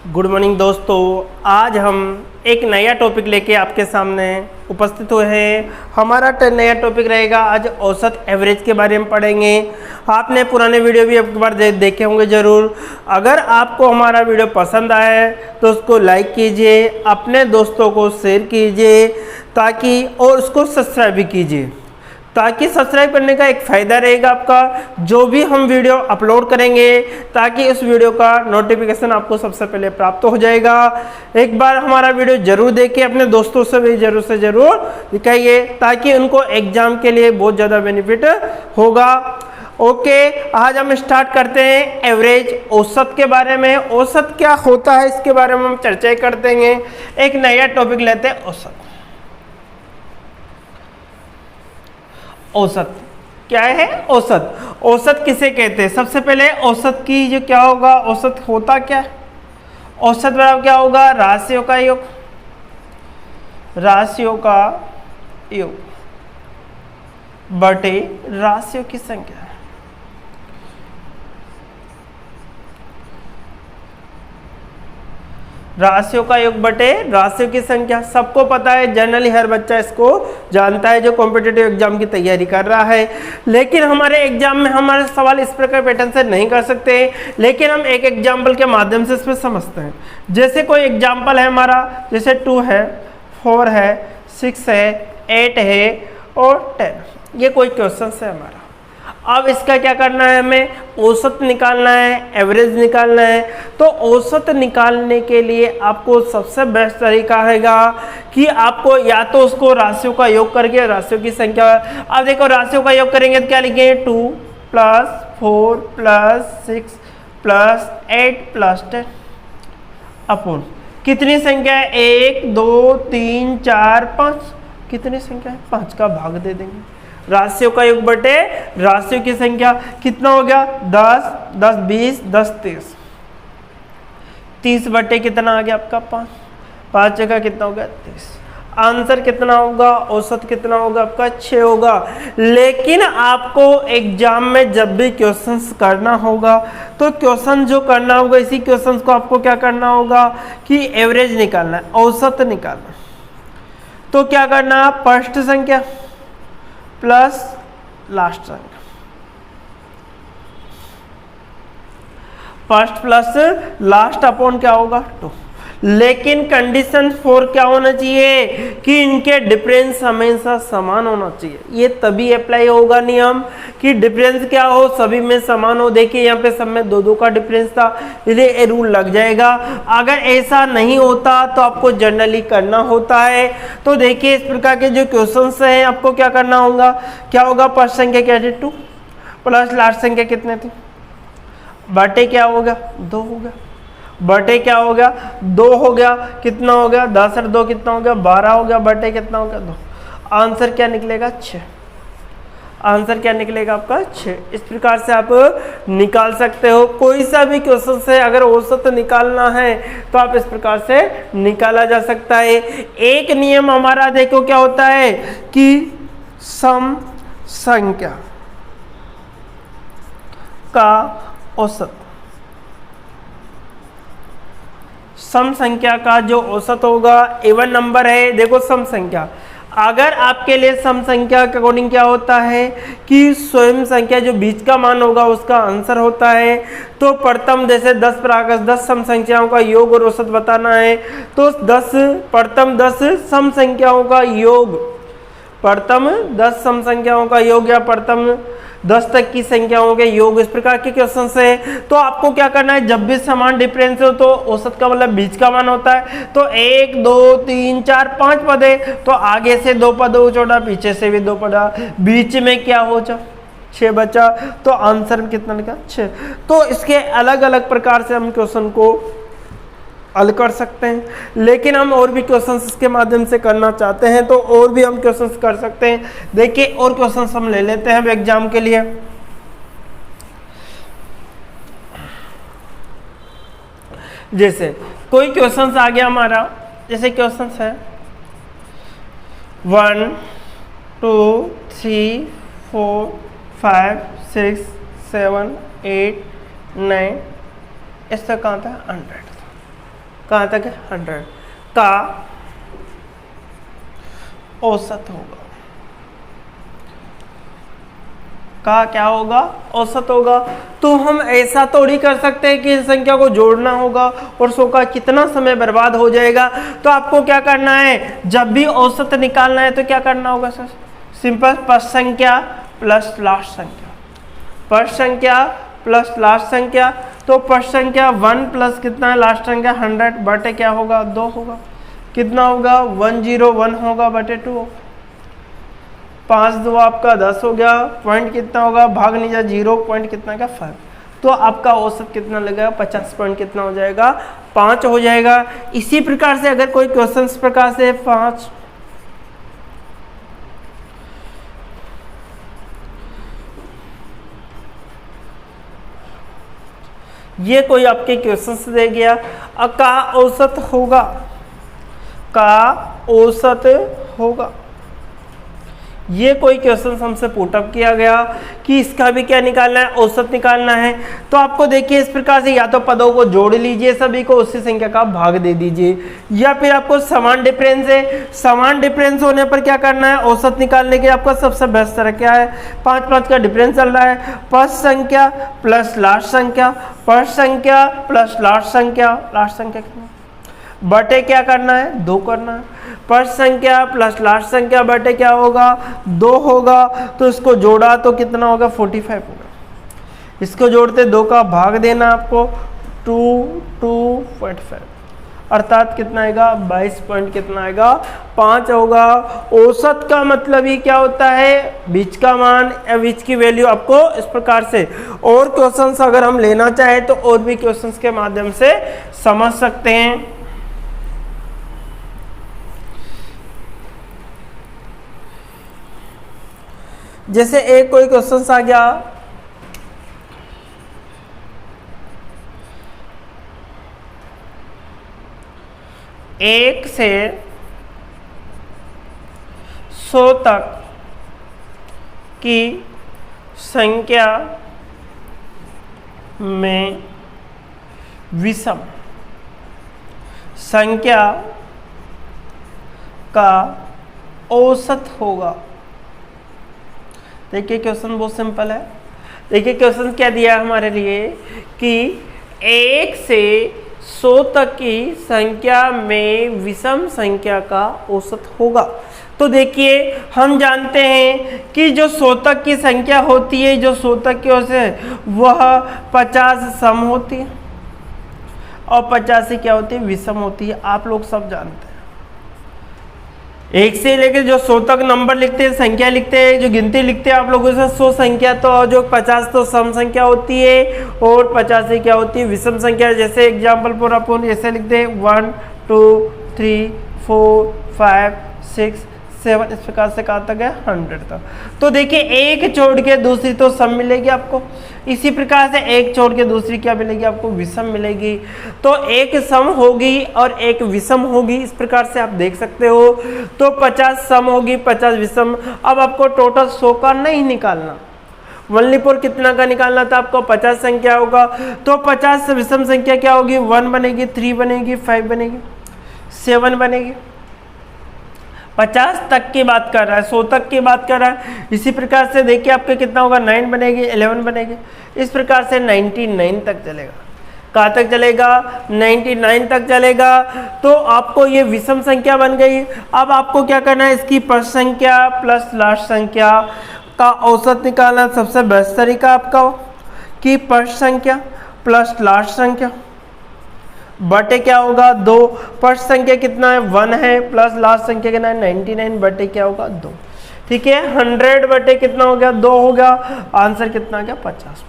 Good morning दोस्तों, आज हम एक नया टॉपिक लेके आपके सामने उपस्थित हुए हैं। हमारा नया टॉपिक रहेगा, आज औसत एवरेज के बारे में पढ़ेंगे। आपने पुराने वीडियो भी एक बार देखे होंगे ज़रूर। अगर आपको हमारा वीडियो पसंद आए तो उसको लाइक कीजिए, अपने दोस्तों को शेयर कीजिए ताकि और उसको सब्सक्राइब भी कीजिए, ताकि सब्सक्राइब करने का एक फ़ायदा रहेगा आपका, जो भी हम वीडियो अपलोड करेंगे ताकि उस वीडियो का नोटिफिकेशन आपको सबसे पहले प्राप्त हो जाएगा। एक बार हमारा वीडियो जरूर देखिए, अपने दोस्तों से भी जरूर से ज़रूर दिखाइए ताकि उनको एग्ज़ाम के लिए बहुत ज़्यादा बेनिफिट होगा। ओके, आज हम स्टार्ट करते हैं एवरेज, औसत के बारे में। औसत क्या होता है इसके बारे में हम चर्चा करते हैं। एक नया टॉपिक लेते हैं, औसत। औसत क्या है? औसत, औसत किसे कहते हैं? सबसे पहले औसत की जो क्या होगा, औसत होता क्या है? औसत बराबर क्या होगा? राशियों का योग, राशियों का योग बटे राशियों की संख्या। राशियों का योग बटे राशियों की संख्या सबको पता है, जनरली हर बच्चा इसको जानता है जो कॉम्पिटिटिव एग्जाम की तैयारी कर रहा है। लेकिन हमारे एग्जाम में हमारे सवाल इस प्रकार पैटर्न से नहीं कर सकते, लेकिन हम एक एग्जाम्पल के माध्यम से इसमें समझते हैं। जैसे कोई एग्जाम्पल है हमारा, जैसे 2 है, 4 है, 6 है, 8 है और 10, ये कोई क्वेश्चन है हमारा। अब इसका क्या करना है, हमें औसत निकालना है, एवरेज निकालना है। तो औसत निकालने के लिए आपको सबसे बेस्ट तरीका रहेगा कि आपको या तो उसको राशियों का योग करके, राशियों की संख्या। अब देखो राशियों का योग करेंगे तो क्या लिखेंगे, 2 + 4 + 6 + 8 + 10 अपॉन कितनी संख्या है, 1 2 3 4 5, कितनी संख्या है, 5 का भाग दे देंगे। राशियों का योग बटे राशियों की संख्या कितना हो गया, 10 10 20 10 30, 30 बटे कितना आ गया आपका 5, 5 जगह कितना हो गया 30। आंसर कितना होगा, औसत कितना होगा आपका 6 होगा। लेकिन आपको एग्जाम में जब भी क्वेश्चंस करना होगा तो क्वेश्चन जो करना होगा, इसी क्वेश्चंस को आपको क्या करना होगा कि एवरेज निकालना है, औसत निकालना। तो क्या करना, फर्स्ट संख्या प्लस लास्ट संख्या, फर्स्ट प्लस लास्ट अपॉन क्या होगा 2। लेकिन कंडीशन 4 क्या होना चाहिए कि इनके डिफरेंस हमेशा समान होना चाहिए। ये तभी अप्लाई होगा नियम कि डिफरेंस क्या हो, सभी में समान हो। देखिए यहाँ पे सब में 2-2 का डिफरेंस था, ये रूल लग जाएगा। अगर ऐसा नहीं होता तो आपको जनरली करना होता है। तो देखिए इस प्रकार के जो क्वेश्चंस हैं आपको क्या करना होगा, क्या होगा, फर्स्ट संख्या क्या थी 2 प्लस लास्ट संख्या कितने थी, बटे क्या होगा 2 हो गया, बटे क्या हो गया 2 हो गया, कितना हो गया 10 और 2 कितना हो गया 12 हो गया, बटे कितना हो गया 2। आंसर क्या निकलेगा 6, आंसर क्या निकलेगा आपका 6। इस प्रकार से आप निकाल सकते हो कोई सा भी क्वेश्चन से। अगर औसत निकालना है तो आप इस प्रकार से निकाला जा सकता है। एक नियम हमारा देखो क्या होता है कि सम संख्या का औसत, सम संख्या का जो औसत होगा, इवन नंबर है, देखो सम संख्या, अगर आपके लिए सम संख्या के अकॉर्डिंग क्या होता है कि स्वयं संख्या जो बीच का मान होगा उसका आंसर होता है। तो प्रथम जैसे 10 पर 10 सम संख्याओं का योग और औसत बताना है तो 10 प्रथम 10 सम संख्याओं का योग, प्रथम 10 सम संख्याओं का योग या प्रथम 10 तक की संख्याओं के योग, इस प्रकार के क्वेश्चन से। तो आपको क्या करना है, जब भी समान डिफरेंस हो तो औसत का मतलब बीच का मान होता है। तो 1 2 3 4 5 पद है तो आगे से 2 पद हो छोड़ा, पीछे से भी 2 पदा, बीच में क्या हो जा 6 बचा। तो आंसर कितना निकला 6। तो इसके अलग अलग प्रकार से हम क्वेश्चन को हल कर सकते हैं। लेकिन हम और भी क्वेश्चंस इसके माध्यम से करना चाहते हैं तो और भी हम क्वेश्चंस कर सकते हैं। देखिए और क्वेश्चंस हम ले लेते हैं एग्जाम के लिए। जैसे कोई क्वेश्चंस आ गया हमारा, जैसे क्वेश्चंस है 1 2 3 4 5 6 7 8 9, इससे कहाँ था 100। कहाँ तक है 100 का औसत होगा, का क्या होगा औसत होगा। तो हम ऐसा थोड़ी कर सकते हैं कि इस संख्या को जोड़ना होगा और 100 का कितना समय बर्बाद हो जाएगा। तो आपको क्या करना है, जब भी औसत निकालना है तो क्या करना होगा सर, सिंपल फर्स्ट संख्या प्लस लास्ट संख्या, फर्स्ट संख्या प्लस लास्ट संख्या। तो फर्स्ट संख्या 1 प्लस कितना है लास्ट संख्या 100 बटे क्या होगा 2 होगा, कितना होगा 101 होगा बटे 2 होगा। 5 2 आपका 10 हो गया, पॉइंट कितना होगा भाग नहीं जा 0 पॉइंट कितना का 5। तो आपका औसत कितना लगेगा 50 पॉइंट कितना हो जाएगा 5 हो जाएगा। इसी प्रकार से अगर कोई क्वेश्चन इस प्रकार से 5 ये कोई आपके क्वेश्चन दे गया, का औसत होगा, का औसत होगा, ये कोई क्वेश्चन हमसे पुटअप किया गया कि इसका भी क्या निकालना है औसत निकालना है। तो आपको देखिए इस प्रकार से या तो पदों को जोड़ लीजिए सभी को, उसी संख्या का भाग दे दीजिए, या फिर आपको समान डिफरेंस है, समान डिफरेंस होने पर क्या करना है औसत निकालने के आपका सबसे बेस्ट तरह क्या है 5 5 का डिफरेंस चल रहा है, फर्स्ट संख्या प्लस लास्ट संख्या, फर्स्ट संख्या प्लस लास्ट संख्या, लास्ट संख्या कितना बटे क्या करना है 2 करना है, फर्स्ट संख्या प्लस लास्ट संख्या बटे क्या होगा 2 होगा। तो इसको जोड़ा तो कितना होगा 45 होगा, इसको जोड़ते 2 का भाग देना आपको 2.5 अर्थात कितना आएगा 22 पॉइंट कितना आएगा 5 होगा। औसत का मतलब ही क्या होता है बीच का मान या बीच की वैल्यू। आपको इस प्रकार से और क्वेश्चंस अगर हम लेना चाहें तो और भी क्वेश्चंस के माध्यम से समझ सकते हैं। जैसे एक कोई क्वेश्चन आ गया, एक से 100 तक की संख्या में विषम संख्या का औसत होगा। देखिए क्वेश्चन बहुत सिंपल है। देखिए क्वेश्चन क्या दिया हमारे लिए कि 1 से 100 तक की संख्या में विषम संख्या का औसत होगा। तो देखिए हम जानते हैं कि जो 100 तक की संख्या होती है, जो 100 तक की औसत है वह 50 सम होती है और 50 से क्या होती है विषम होती है। आप लोग सब जानते हैं। 1 से लेकर जो 100 तक नंबर लिखते हैं, संख्या लिखते हैं, जो गिनती लिखते हैं आप लोगों से 100 संख्या, तो जो 50 तो सम संख्या होती है और 50 से क्या होती है विषम संख्या। जैसे एग्जाम्पल पर अपन ऐसे लिखते हैं 1 2 3 4 5 6 7 इस प्रकार से कहाँ तक है 100 तक। तो देखिए एक छोड़ के दूसरी तो सम मिलेगी आपको, इसी प्रकार से एक छोड़ के दूसरी क्या मिलेगी आपको विषम मिलेगी। तो एक सम होगी और एक विषम होगी, इस प्रकार से आप देख सकते हो। तो 50 सम होगी 50 विषम। अब आपको टोटल 100 का नहीं निकालना, वनलीपुर कितना का निकालना था आपको 50 संख्या होगा। तो 50 से विषम संख्या क्या होगी 1 बनेगी 3 बनेगी 5 बनेगी 7 बनेगी। 50 तक की बात कर रहा है, 100 तक की बात कर रहा है। इसी प्रकार से देखिए आपके कितना होगा 9 बनेगी 11 बनेगी, इस प्रकार से 99 तक चलेगा। कहाँ तक चलेगा 99 तक चलेगा। तो आपको ये विषम संख्या बन गई। अब आपको क्या करना है इसकी फर्स्ट संख्या प्लस लास्ट संख्या का औसत निकालना सबसे बेस्ट तरीका आपका कि फर्स्ट संख्या प्लस लास्ट संख्या बटे क्या होगा 2। फर्स्ट संख्या कितना है 1 है प्लस लास्ट संख्या कितना है 99 बटे क्या होगा 2। ठीक है 100 बटे कितना हो गया 2 हो गया। आंसर कितना आ गया 50।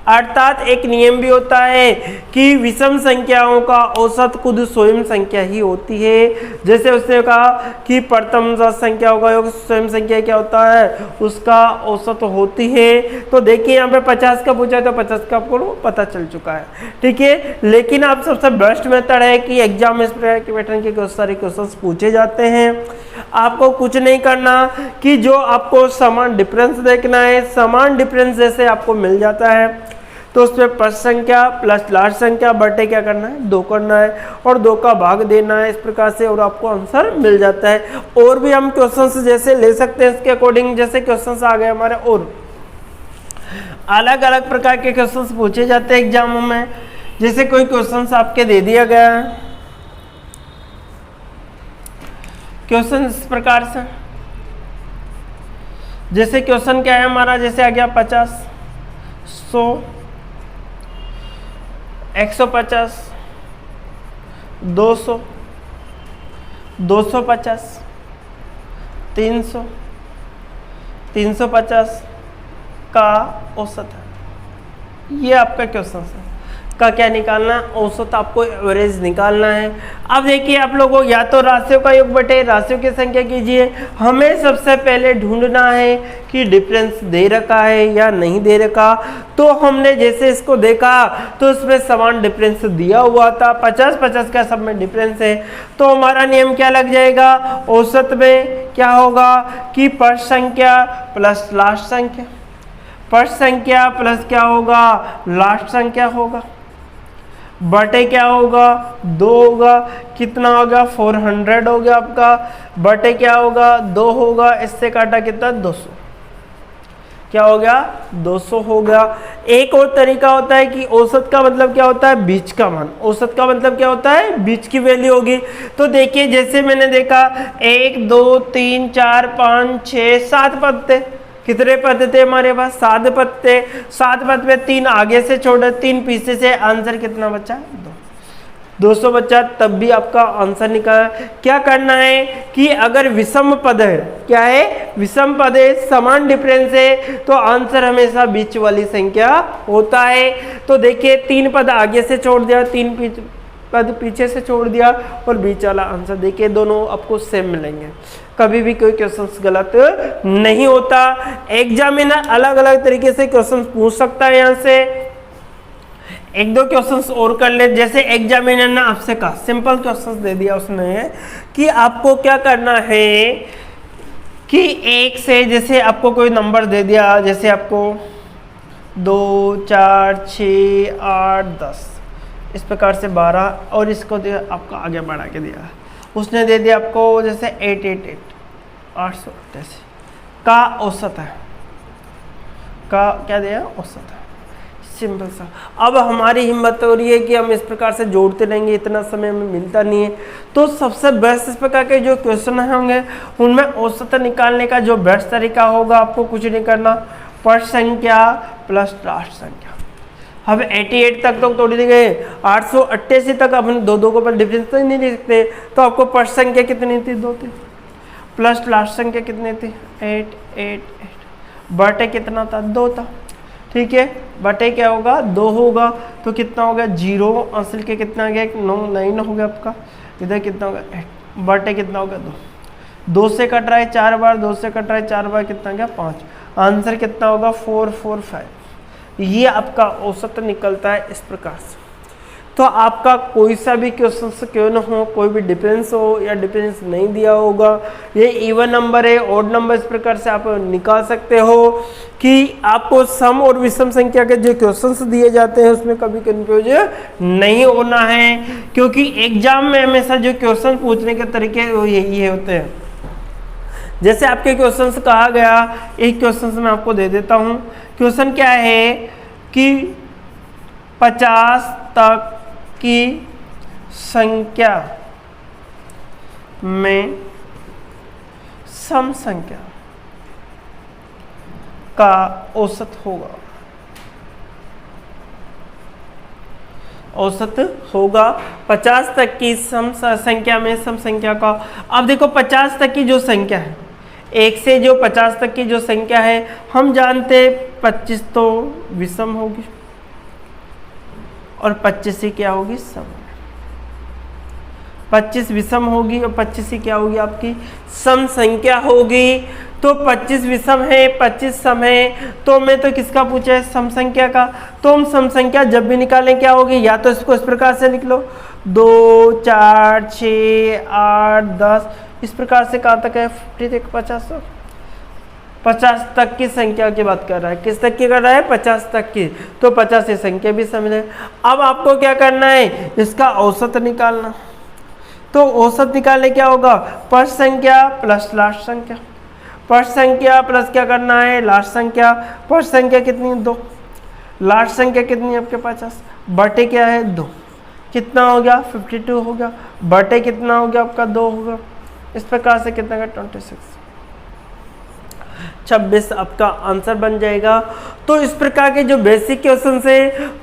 अर्थात एक नियम भी होता है कि विषम संख्याओं का औसत खुद स्वयं संख्या ही होती है। जैसे उसने कहा कि प्रथम संख्याओं का योग स्वयं संख्या क्या होता है उसका औसत होती है। तो देखिए यहाँ पे 50 का पूछा है तो 50 का आपको पता चल चुका है। ठीक है, लेकिन आप सबसे बेस्ट मेथड है कि एग्जाम में इस प्रकार के पैटर्न के बहुत सारे क्वेश्चन पूछे जाते हैं। आपको कुछ नहीं करना कि जो आपको समान डिफरेंस देखना है, समान डिफरेंस जैसे आपको मिल जाता है तो उसमें फर्स्ट संख्या प्लस लास्ट संख्या बटे क्या करना है 2 करना है और 2 का भाग देना है, इस प्रकार से और आपको आंसर मिल जाता है। और भी हम क्वेश्चंस जैसे ले सकते हैं इसके अकॉर्डिंग, जैसे क्वेश्चंस आ गए हमारे और अलग अलग प्रकार के क्वेश्चंस पूछे जाते हैं एग्जामों में। जैसे कोई क्वेश्चंस आपके दे दिया गया है, क्वेश्चन इस प्रकार से, जैसे क्वेश्चन क्या है हमारा, जैसे आ गया 50, 100, 150, 200, 250, 300, 350 का औसत है। ये आपका क्वेश्चन है का क्या निकालना है, औसत आपको एवरेज निकालना है। अब देखिए आप लोगों को या तो राशियों का योग बटे राशियों की संख्या कीजिए। हमें सबसे पहले ढूंढना है कि डिफरेंस दे रखा है या नहीं दे रखा। तो हमने जैसे इसको देखा तो इसमें समान डिफरेंस दिया हुआ था, 50-50 का सब में डिफरेंस है। तो हमारा नियम क्या लग जाएगा, औसत में क्या होगा कि फर्स्ट संख्या प्लस लास्ट संख्या, फर्स्ट संख्या प्लस क्या होगा लास्ट संख्या होगा, बटे क्या होगा 2 होगा, कितना होगा 400 हो गया आपका, बटे क्या होगा 2 होगा, इससे काटा कितना 200, क्या हो गया 200 हो गया। एक और तरीका होता है कि औसत का मतलब क्या होता है, बीच का मान। औसत का मतलब क्या होता है, बीच की वैल्यू होगी। तो देखिए जैसे मैंने देखा 1 2 3 4 5 6 7 पद थे। कितने पद थे हमारे पास, 7 पद थे। 7 पद में 3 आगे से छोड़े, 3 पीछे से, आंसर कितना बचा 200 बचा। तब भी आपका आंसर निकाला। क्या करना है कि अगर विषम पद है, क्या है विषम पद है, समान डिफरेंस है, तो आंसर हमेशा बीच वाली संख्या होता है। तो देखिए 3 पद आगे से छोड़ दिया, 3 पद पीछे से छोड़ दिया और बीच वाला आंसर। देखिए दोनों आपको सेम मिलेंगे, कभी भी कोई क्वेश्चन गलत नहीं होता। एग्जामिनर अलग अलग तरीके से क्वेश्चन पूछ सकता है। यहाँ से 1-2 क्वेश्चंस और कर ले। जैसे एग्जामिनर ने आपसे कहा, सिंपल क्वेश्चंस दे दिया उसने कि आपको क्या करना है कि 1 से, जैसे आपको कोई नंबर दे दिया, जैसे आपको 2 4 6 8 10 इस प्रकार से 12 और इसको आपको आगे बढ़ा के दिया। उसने दे दिया आपको जैसे 888 का औसत है, का क्या दिया औसत है, सिंपल सा। अब हमारी हिम्मत हो रही है कि हम इस प्रकार से जोड़ते रहेंगे, इतना समय हमें मिलता नहीं है। तो सबसे बेस्ट इस प्रकार के जो क्वेश्चन होंगे उनमें औसत निकालने का जो बेस्ट तरीका होगा, आपको कुछ नहीं करना, फर्स्ट संख्या प्लस लास्ट संख्या। अब 88 तक तो तोड़ दी गए, 888 तक अपन 2 को पर डिफरेंस तो नहीं लिख सकते। तो आपको फर्स्ट संख्या कितनी थी 2 थी, प्लस लास्ट संख्या कितनी थी 888, बटे कितना था 2 था। ठीक है, बटे क्या होगा 2 होगा, तो कितना होगा 0, असल के कितना गया 9 हो गया आपका, इधर कितना होगा 8, बटे कितना होगा 2 से कट रहा है 4 बार, 2 से कट रहा है 4 बार, कितना गया 5, आंसर कितना होगा 445। ये आपका औसत निकलता है इस प्रकार से। तो आपका कोई सा भी क्वेश्चन क्यों ना हो, कोई भी डिफरेंस हो या डिफरेंस नहीं दिया होगा, ये इवन नंबर है ऑड नंबर, इस प्रकार से आप निकाल सकते हो कि आपको सम और विषम संख्या के जो क्वेश्चंस दिए जाते हैं उसमें कभी कंफ्यूज नहीं होना है, क्योंकि एग्जाम में हमेशा जो क्वेश्चन पूछने के तरीके वो यही होते हैं। जैसे आपके क्वेश्चंस कहा गया, एक क्वेश्चन मैं आपको दे देता हूँ। क्वेश्चन क्या है कि 50 तक की संख्या में सम संख्या का औसत होगा, औसत होगा 50 तक की सम संख्या में सम संख्या का। अब देखो 50 तक की जो संख्या है, 1 से जो 50 तक की जो संख्या है, हम जानते 25 तो विषम होगी और 25 ही क्या होगी सम। 25 विषम होगी और 25 ही क्या होगी आपकी सम संख्या होगी। तो 25 विषम है 25 सम है, तो मैं तो किसका पूछा है सम संख्या का। तो हम सम संख्या जब भी निकालें क्या होगी, या तो इसको इस प्रकार से लिख लो 2 4 6 8 10 इस प्रकार से कहाँ तक है 50 तक। 50 तक की संख्या की बात कर रहा है। किस तक की कर रहा है? 50 तक की। तो 50 ये संख्या भी समझे। अब आपको क्या करना है? इसका औसत निकालना। तो औसत निकालने क्या होगा? फर्स्ट संख्या प्लस लास्ट संख्या। फर्स्ट संख्या प्लस क्या करना है? लास्ट संख्या। फर्स्ट संख्या कितनी है? 2। लास्ट संख्या कितनी है आपके? 50 बटे क्या है? 2। कितना हो गया? 52 हो गया। बटे कितना हो गया आपका? 2 होगा। इस प्रकार से कितना का? 26 आपका आंसर बन जाएगा। तो इस प्रकार के जो बेसिक क्वेश्चन से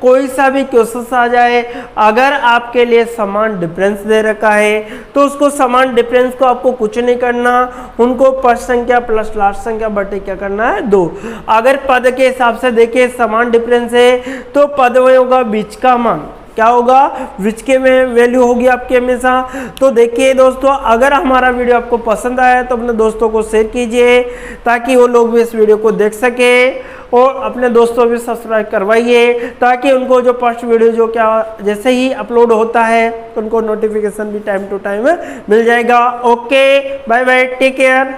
कोई सा भी क्वेश्चन आ जाए, अगर आपके लिए समान डिफरेंस दे रखा है तो उसको समान डिफरेंस को आपको कुछ नहीं करना, उनको फर्स्ट संख्या प्लस लास्ट संख्या बटे क्या करना है? 2। अगर पद के हिसाब से देखिए समान डिफरेंस है तो पद में होगा बीच का मान। क्या होगा? विच के में वैल्यू होगी आपकी हमेशा। तो देखिए दोस्तों, अगर हमारा वीडियो आपको पसंद आया तो अपने दोस्तों को शेयर कीजिए ताकि वो लोग भी इस वीडियो को देख सके, और अपने दोस्तों भी सब्सक्राइब करवाइए ताकि उनको जो फर्स्ट वीडियो जो क्या जैसे ही अपलोड होता है तो उनको नोटिफिकेशन भी टाइम टू टाइम मिल जाएगा। Okay, bye bye, take care.